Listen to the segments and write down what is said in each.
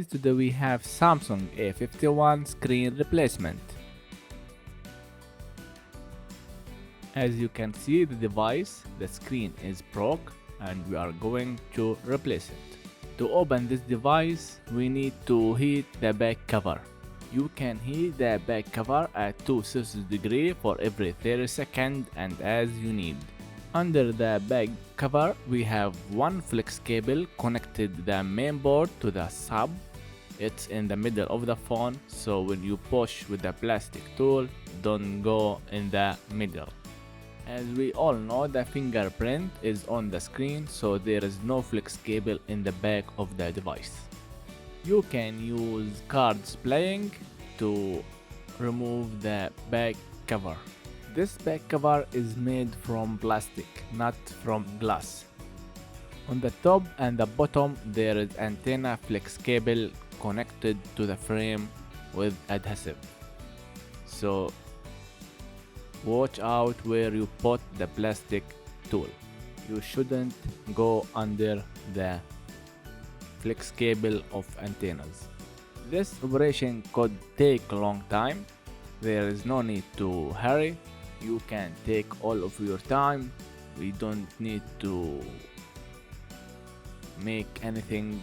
guys, today we have Samsung A51 screen replacement. As you can see the device, the screen is broke and we are going to replace it. To open this device, we need to heat the back cover. You can heat the back cover at 2°C for every 30 seconds and as you need. Under the back cover, we have one flex cable connected the main board to the sub. It's in the middle of the phone, so when you push with the plastic tool, don't go in the middle. As we all know, the fingerprint is on the screen, so there is no flex cable in the back of the device. You can use cards playing to remove the back cover. This back cover is made from plastic, not from glass. On the top and the bottom there is antenna flex cable connected to the frame with adhesive. So watch out where you put the plastic tool. You shouldn't go under the flex cable of antennas. This operation could take a long time. There is no need to hurry. You can take all of your time. We don't need to make anything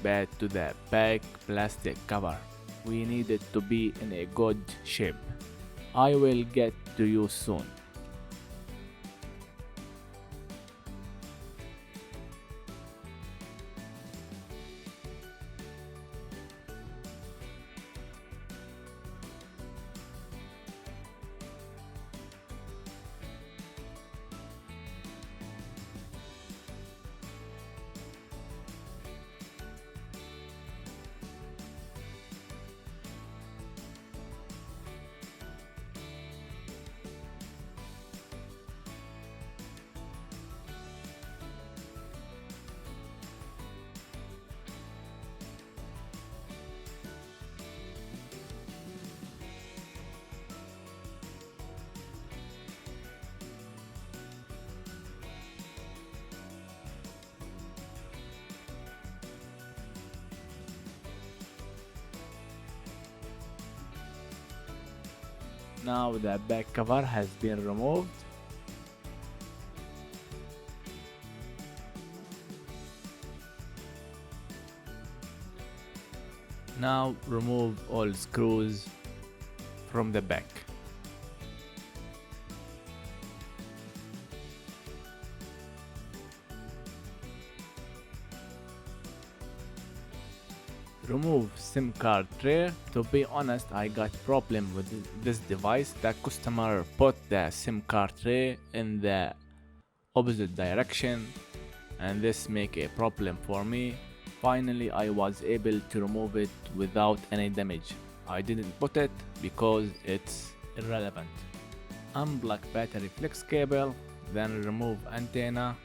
bad to the back plastic cover. We need it to be in a good shape. I will get to you soon. Now the back cover has been removed. Now remove all screws from the back. Remove SIM card tray. To be honest, I got problem with this device. The customer put the SIM card tray in the opposite direction and this make a problem for me. Finally, I was able to remove it without any damage. I didn't put it because it's irrelevant. Unplug battery flex cable, then remove antenna.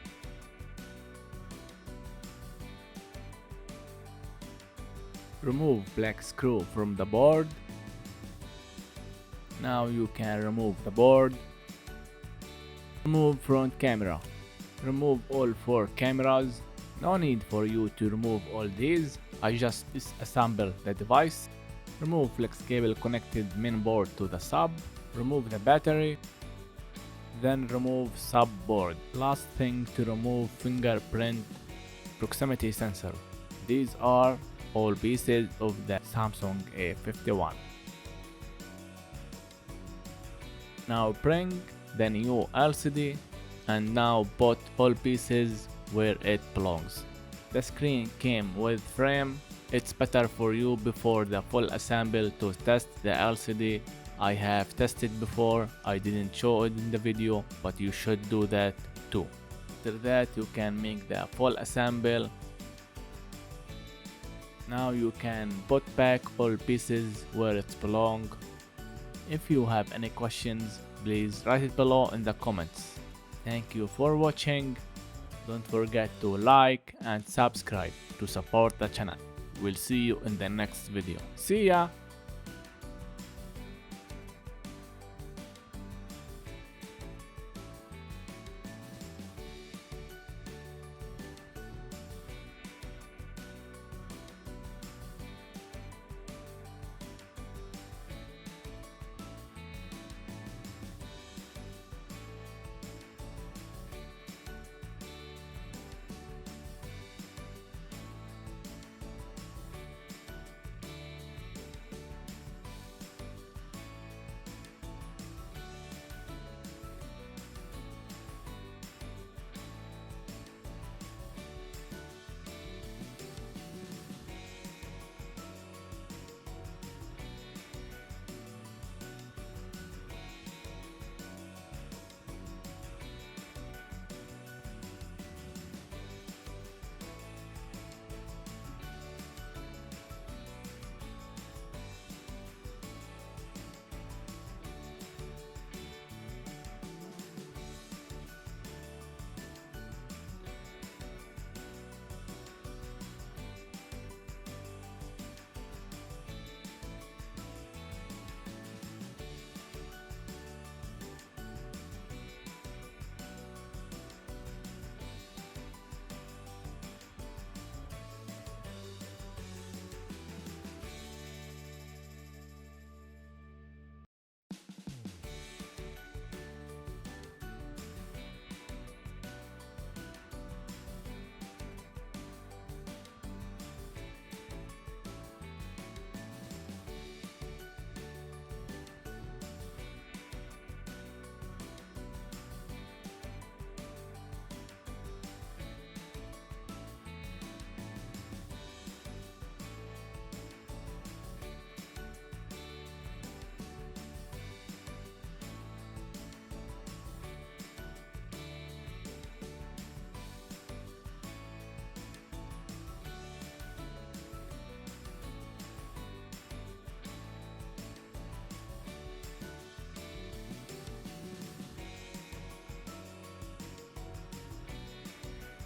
Remove black screw from the board. Now you can remove the board. Remove front camera. Remove all 4 cameras. No need for you to remove all these. I just disassemble the device. Remove flex cable connected main board to the sub. Remove the battery. Then remove sub board. Last thing to remove fingerprint proximity sensor. These are all pieces of the Samsung A51. Now bring the new LCD and now put all pieces where it belongs. The screen came with frame. It's better for you before the full assembly to test the LCD. I have tested before. I didn't show it in the video, but you should do that too. After that you can make the full assembly. Now you can put back all pieces where it belongs. If you have any questions, please write it below in the comments. Thank you for watching. Don't forget to like and subscribe to support the channel. We'll see you in the next video. See ya!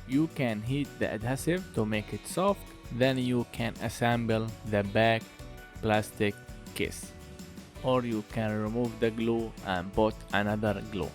You can heat the adhesive to make it soft, then you can assemble the back plastic case. Or you can remove the glue and put another glue.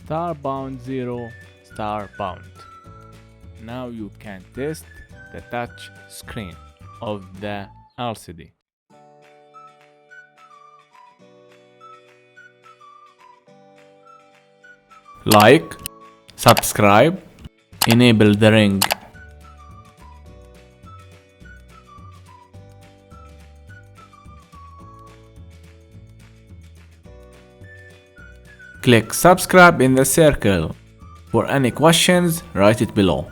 Star bound 0, star bound. Now you can test the touch screen of the LCD. Like, subscribe, enable the ring. Click subscribe in the circle. For any questions, write it below.